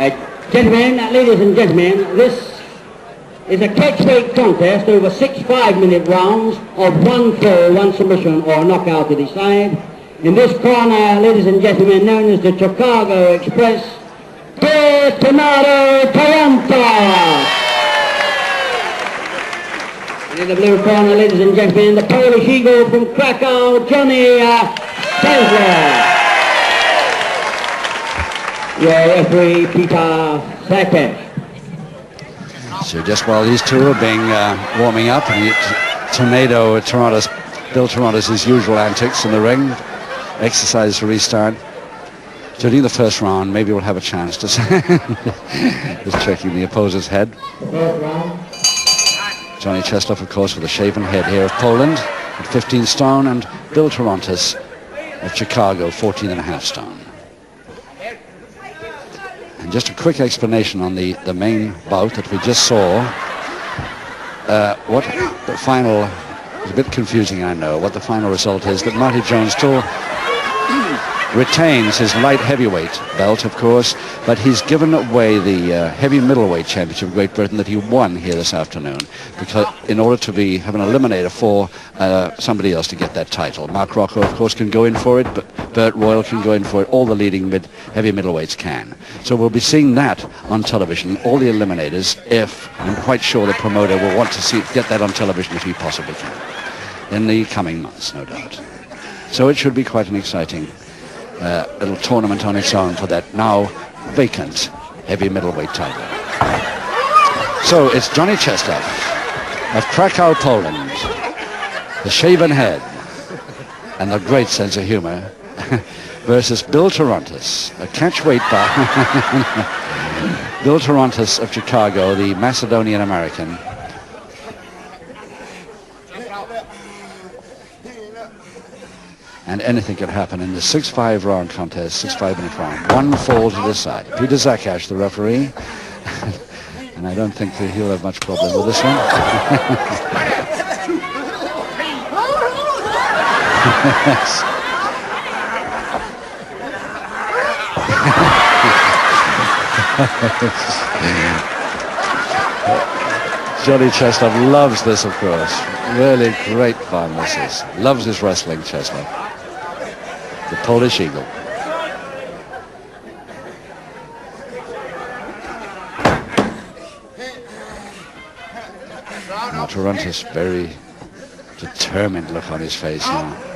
Gentlemen, ladies and gentlemen, this is a catchweight contest over 6 5-minute rounds of 1 fall, 1 submission or knockout to decide. In this corner, ladies and gentlemen, known as the Chicago Express, Toronto. And in the blue corner, ladies and gentlemen, the Polish Eagle from Krakow, Johnny Czeslaw. Your referee, pt.1. So just while these two are being warming up, and Bill Toronto's usual antics in the ring, exercise to restart. During the first round, maybe we'll have a chance to just checking the opposer's head. Johnny Czeslaw, of course, with a shaven head here of Poland at 15 stone, and Bill Toronto's of Chicago, 14.5 stone. And just a quick explanation on the main bout that we just saw. What the final, it's a bit confusing, I know, what the final result is, that Marty Jones still retains his light heavyweight belt, of course, but he's given away the heavy middleweight championship of Great Britain that he won here this afternoon, because in order to have an eliminator for somebody else to get that title. Mark Rocco, of course, can go in for it, but Burt Royal can go in for it. All the leading heavy middleweights can. So we'll be seeing that on television, all the eliminators, if I'm quite sure the promoter will want to get that on television if he possibly can, in the coming months, no doubt. So it should be quite an exciting little tournament on its own for that now vacant heavy middleweight title. So it's Johnny Czeslaw of Krakow, Poland, the shaven head and the great sense of humor, versus Bill Torontos, a catchweight bout. Bill Torontos of Chicago, the Macedonian American. And anything could happen in the 6-5 round contest, 6-5-minute round. 1 fall to decide. Peter Zakash, the referee, and I don't think that he'll have much problem with this one. Johnny Czeslaw loves this, of course. Really great fun this is. Loves his wrestling, Czeslaw. The Polish Eagle. Now Toronto's very determined look on his face now.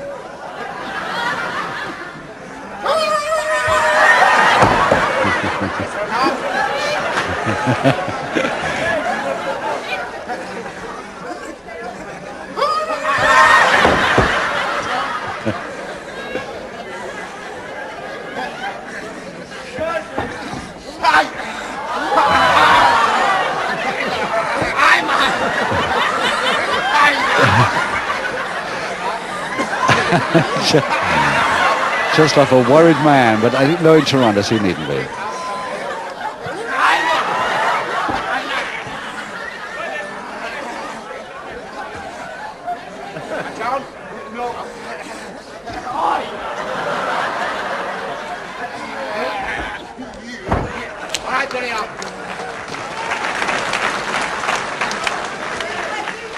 Czeslaw, a worried man, but I think knowing Torontos, he needn't be.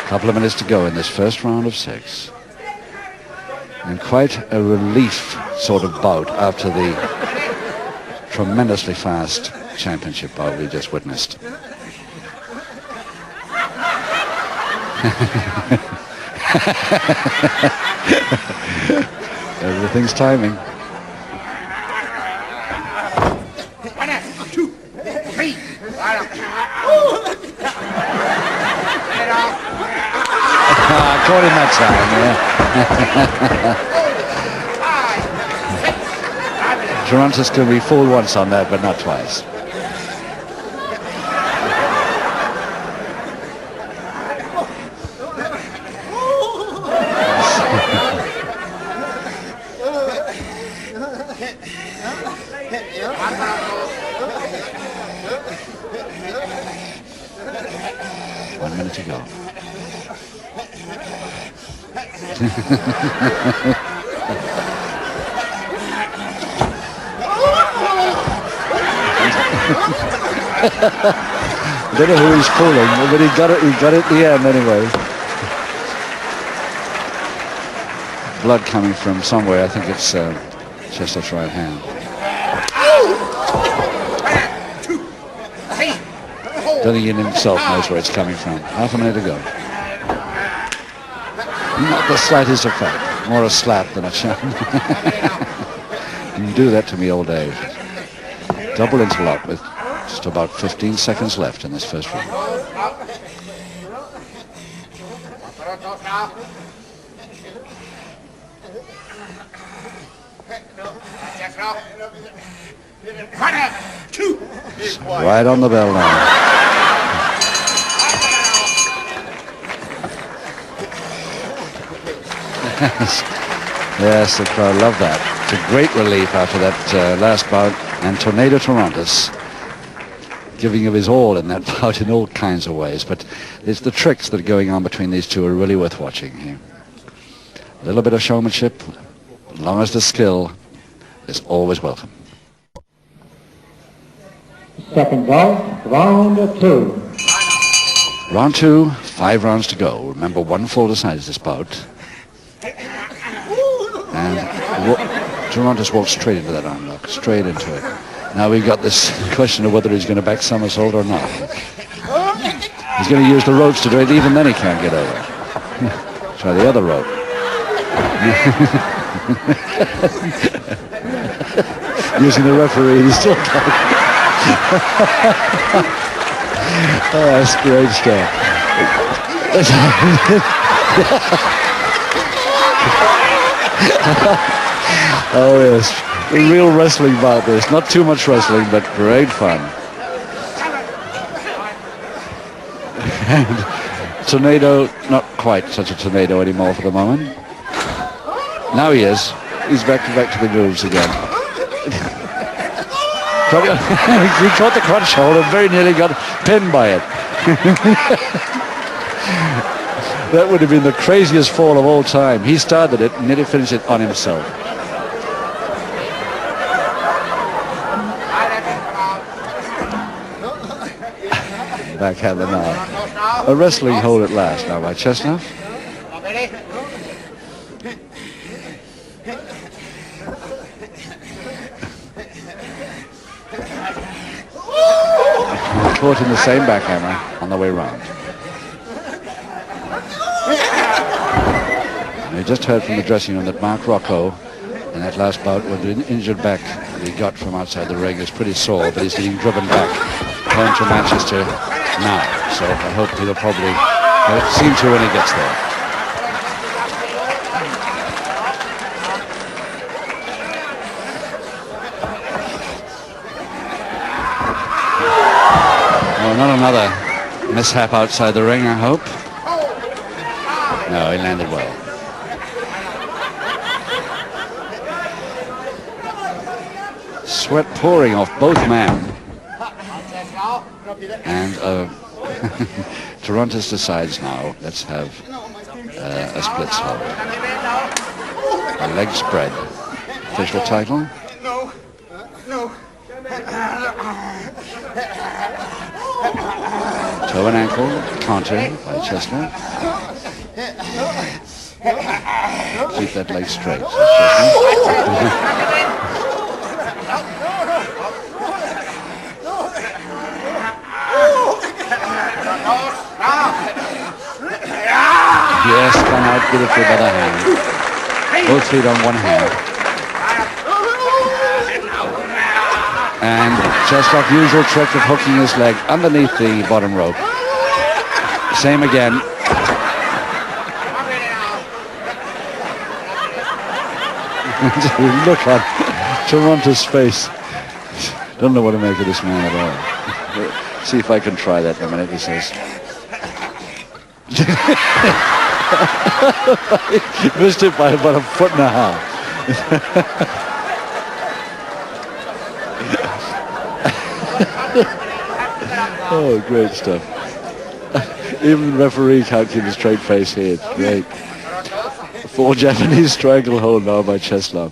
Couple of minutes to go in this first round of 6. And quite a relief sort of bout after the tremendously fast championship bout we just witnessed. Everything's timing. 1, 2, 3. Caught him that time, yeah. Toronto's going to be fooled once on that, but not twice. One minute to go. Don't know who he's fooling, but he got it at the end anyway. Blood coming from somewhere. I think it's Czeslaw's right hand. Don't think he himself knows where it's coming from. Half a minute to go. Not the slightest effect. More a slap than a shove. You can do that to me all day. Double interlock with just about 15 seconds left in this first round. Right on the bell now. Yes, the crowd love that. It's a great relief after that last bout. And Tornado Torontis giving of his all in that bout in all kinds of ways. But it's the tricks that are going on between these two are really worth watching here. A little bit of showmanship, as long as the skill is always welcome. Second ball, round 2. Round 2, 5 rounds to go. Remember, 1 full decides this bout. And Torontis walks straight into that armlock, straight into it. Now we've got this question of whether he's going to back somersault or not. He's going to use the ropes to do it, even then he can't get over. Try the other rope. Using the referee, he's still talking. Oh, that's great stuff. Oh yes, a real wrestling bout this. Not too much wrestling, but great fun. And Tornado, not quite such a tornado anymore for the moment. Now he is. He's back to the grooves again. He caught the crotch hold and very nearly got pinned by it. That would have been the craziest fall of all time. He started it and nearly finished it on himself. Backhander now. A wrestling hold at last now by Czeslaw. Caught in the same backhammer on the way round. We just heard from the dressing room that Mark Rocco in that last bout with the injured back that he got from outside the ring is pretty sore, but he's getting driven back home to Manchester now. So I hope he'll probably seem to when he gets there. Well, not another mishap outside the ring, I hope. No, he landed well. Sweat pouring off both men. And Torontis decides now, let's have a split hold. A leg spread. Official title? No. Toe and ankle, counter by Czeslaw. Keep that leg straight. Yes, gone out beautifully by the hand. Both feet on one hand. And Czeslaw, usual trick of hooking his leg underneath the bottom rope. Same again. Look on Toronto's face. Don't know what to make of this man at all. See if I can try that in a minute, he says. Missed it by about 1.5 feet. Oh, great stuff. Even the referee can't keep a straight face here. It's great. Full Japanese strangle hold now by Czeslaw.